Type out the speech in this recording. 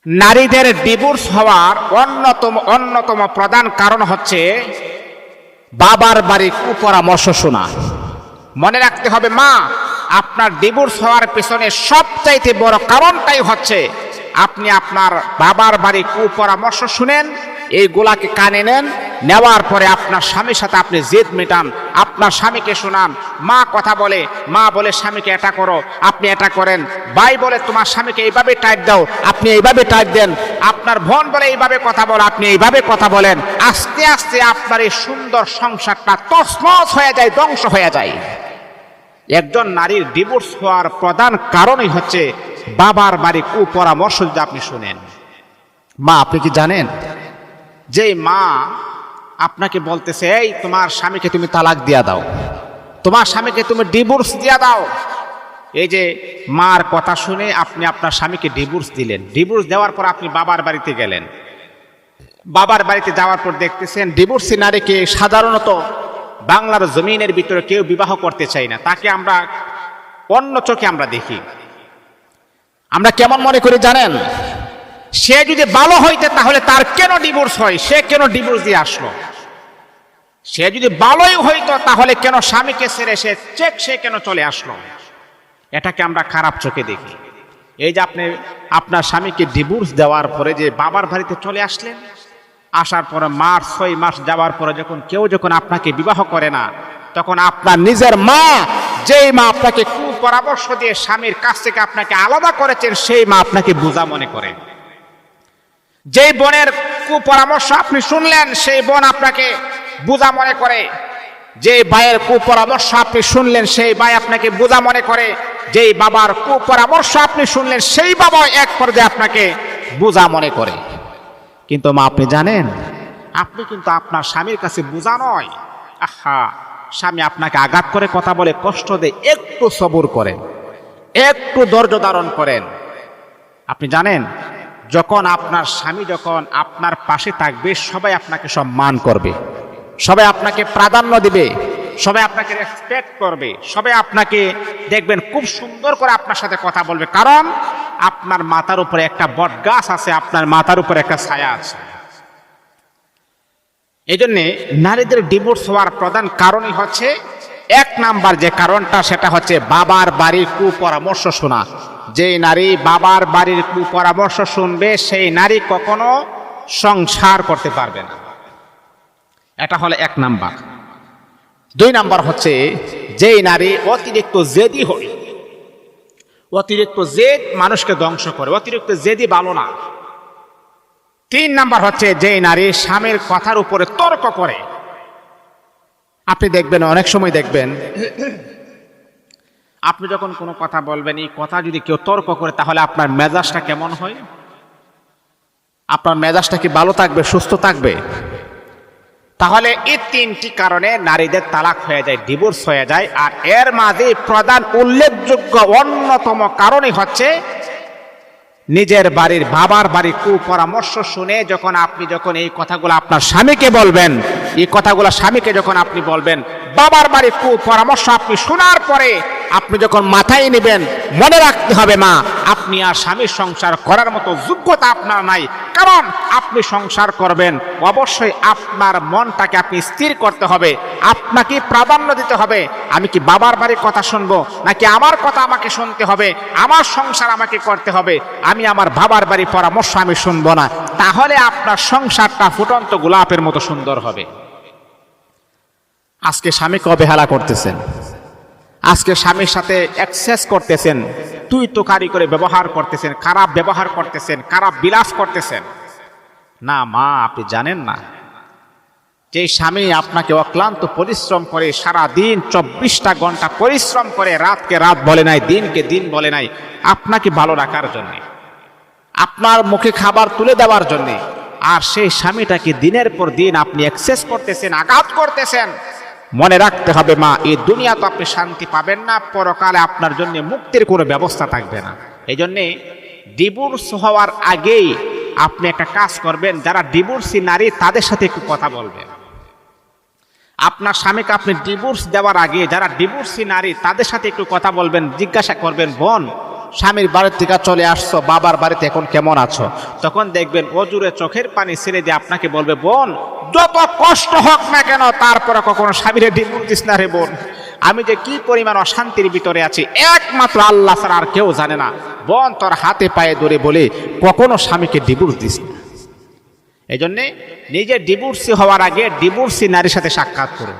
নারীদের ডিভোর্স হওয়ার অন্যতম প্রধান কারণ হচ্ছে বাবার বাড়ি কুপরামর্শ শোনা। মনে রাখতে হবে মা, আপনার ডিভোর্স হওয়ার পেছনে সবচাইতে বড় কারণটাই হচ্ছে আপনি আপনার বাবার বাড়ি কুপরামর্শ শুনেন, এইগুলাকে কানে নেন, নেওয়ার পরে আপনার স্বামীর সাথে আপনি জেদ মেটান, আপনার স্বামীকে শোনান। মা কথা বলে, মা বলে স্বামীকে এটা করো, আপনি এটা করেন। ভাই বলে তোমার স্বামীকে এইভাবে টাইট দাও, আপনি এইভাবে টাইট দেন। আপনার বোন বলে এইভাবে কথা বলো, আপনি এইভাবে কথা বলেন। আস্তে আস্তে আপনার এই সুন্দর সংসারটা তছনছ হয়ে যায়, ধ্বংস হয়ে যায়। একজন নারীর ডিভোর্স হওয়ার প্রধান কারণই হচ্ছে বাবার বাড়ি কুপরামর্শ যদি আপনি শুনেন। মা, আপনি কি জানেন যে মা আপনাকে বলতেছে, এই তোমার স্বামীকে তুমি তালাক দিয়া দাও, তোমার স্বামীকে তুমি ডিভোর্স দিয়া দাও। এই যে মার কথা শুনে আপনি আপনার স্বামীকে ডিভোর্স দিলেন, ডিভোর্স দেওয়ার পর আপনি বাবার বাড়িতে গেলেন। বাবার বাড়িতে যাওয়ার পর দেখতেছেন ডিভোর্সি নারীকে সাধারণত বাংলার জমিনের ভিতরে কেউ বিবাহ করতে চায় না, তাকে আমরা অন্য চোখে আমরা দেখি। আমরা কেমন মনে করি জানেন? সে যদি ভালো হইতে তাহলে তার কেন ডিভোর্স হয়, সে কেন ডিভোর্স দিয়ে আসলো? সে যদি ভালোই হইতো তাহলে কেন স্বামীকে ছেড়ে সে কেন চলে আসলো? এটাকে আমরা খারাপ চোখে দেখি। এই যে আপনি আপনার স্বামীকে ডিভোর্স দেওয়ার পরে যে বাবার বাড়িতে চলে আসলেন, আসার পরে 6 মাস যাওয়ার পরে যখন আপনাকে বিবাহ করে না, তখন আপনার নিজের মা, যেই মা আপনাকে কুপরামর্শ দিয়ে স্বামীর কাছ থেকে আপনাকে আলাদা করেছেন, সেই মা আপনাকে বোঝা মনে করে। যেই বোনের কুপরামর্শ আপনি শুনলেন, সেই বোন আপনাকে বোঝা মনে করে। যে ভাইয়ের কুপরামর্শ আপনি শুনলেন, সেই ভাই আপনাকে বোঝা মনে করে। যেই বাবার কুপরামর্শ আপনি শুনলেন, সেই বাবা এক পর্যায়ে আপনাকে বোঝা মনে করে। কিন্তু মা, আপনি জানেন, আপনি কিন্তু আপনার স্বামীর কাছে বোঝা নয়। আহা, স্বামী আপনাকে আঘাত করে, কথা বলে, কষ্ট দেয়, একটু সবুর করেন, একটু ধৈর্য ধারণ করেন। আপনি জানেন, যখন আপনার স্বামী আপনার পাশে থাকবে, সবাই আপনাকে সম্মান করবে, সবাই আপনাকে প্রাধান্য দিবে, সবাই আপনাকে রেসপেক্ট করবে, সবাই আপনাকে দেখবেন খুব সুন্দর করে আপনার সাথে কথা বলবে। কারণ আপনার মাথার উপরে একটা বট গাছ আছে, আপনার মাথার উপরে একটা ছায়া আছে। এই জন্যে নারীদের ডিভোর্স হওয়ার প্রধান কারণই হচ্ছে, 1 নাম্বার যে কারণটা, সেটা হচ্ছে বাবার বাড়ির কুপরামর্শ শোনা। যেই নারী বাবার বাড়ির কুপরামর্শ শুনবে, সেই নারী কখনো সংসার করতে পারবে না। এটা হলো 1 নাম্বার। 2 নাম্বার হচ্ছে, যেই নারী অতিরিক্ত জেদি হয়। অতিরিক্ত জেদ মানুষকে ধ্বংস করে, অতিরিক্ত জেদি ভালো না। 3 নাম্বার হচ্ছে, যেই নারী স্বামীর কথার উপরে তর্ক করে। আপনি দেখবেন, অনেক সময় দেখবেন, আপনি যখন কোনো কথা বলবেন, এই কথা যদি কেউ তর্ক করে, তাহলে আপনার মেজাজটা কেমন হয়? আপনার মেজাজটা কি ভালো থাকবে, সুস্থ থাকবে? তাহলে এই 3টি কারণে নারীদের তালাক হয়ে যায়, ডিভোর্স হয়ে যায়। আর এর মাঝে প্রধান উল্লেখযোগ্য অন্যতম কারণই হচ্ছে, নিজের বাড়ির বাবার বাড়ির কুপরামর্শ শুনে আপনি এই কথাগুলো আপনার স্বামীকে বলবেন, এই কথাগুলো স্বামীকে যখন আপনি বলবেন, বাবার বাড়ির কুপরামর্শ আপনি শোনার পরে আপনি যখন মাথায় নেবেন, মনে রাখতে হবে মা, আপনি আর স্বামীর সংসার করার মতো যোগ্যতা আপনার নাই। কারণ আপনি সংসার করবেন, অবশ্যই আপনার মনটাকে আপনি স্থির করতে হবে, আপনাকে প্রাধান্য দিতে হবে। আমি কি বাবার বাড়ির কথা শুনবো, নাকি আমার কথা আমাকে শুনতে হবে? আমার সংসার আমাকে করতে হবে, আমি আমার বাবার বাড়ির পরামর্শ আমি শুনবো না। তাহলে আপনার সংসারটা ফুটন্ত গোলাপের মতো সুন্দর হবে। আজকে স্বামীকে অবহেলা করতেছেন, আজকে স্বামীর সাথে এক্সেস করতেছেন, তুই তোকারি করে ব্যবহার করতেছেন, খারাপ ব্যবহার করতেছেন, খারাপ বিলাস করতেছেন। না মা, আপনি জানেন না, যে স্বামী আপনাকে অক্লান্ত পরিশ্রম করে, সারা দিন 24টা ঘন্টা পরিশ্রম করে, রাতকে রাত বলে নাই, দিনকে দিন বলে নাই, আপনাকে ভালো রাখার জন্য, আপনার মুখে খাবার তুলে দেওয়ার জন্য, আর সেই স্বামীটাকে দিনের পর দিন আপনি এক্সেস করতেছেন, আঘাত করতেছেন। মনে রাখতে হবে মা, এই দুনিয়া তো আপনি শান্তি পাবেন না, পরকালে আপনার জন্য মুক্তির কোনো ব্যবস্থা থাকবে না। এই জন্যে ডিভোর্স হওয়ার আগেই আপনি একটা কাজ করবেন, যারা ডিভোর্সি নারী তাদের সাথে একটু কথা বলবেন। আপনার স্বামীকে আপনি ডিভোর্স দেওয়ার আগে যারা ডিভোর্সি নারী তাদের সাথে একটু কথা বলবেন, জিজ্ঞাসা করবেন, বোন স্বামীর বাড়ির থেকে চলে আসছো, বাবার বাড়িতে এখন কেমন আছো, তখন দেখবেন অজুরে চোখের পানি ছেড়ে দিয়ে আপনাকে বলবে, বোন যত কষ্ট হোক না কেন তারপরে কখনো স্বামীরে ডিভোর্স দিস না রে বোন, আমি যে কি পরিমাণ অশান্তির ভিতরে আছি একমাত্র আল্লাহ ছাড়া আর কেউ জানে না, বোন তোর হাতে পায়ে ধরে বলে কখনো স্বামীকে ডিভোর্স দিস না। এই জন্যে নিজে ডিভোর্সি হওয়ার আগে ডিভোর্সি নারীর সাথে সাক্ষাৎ করুন।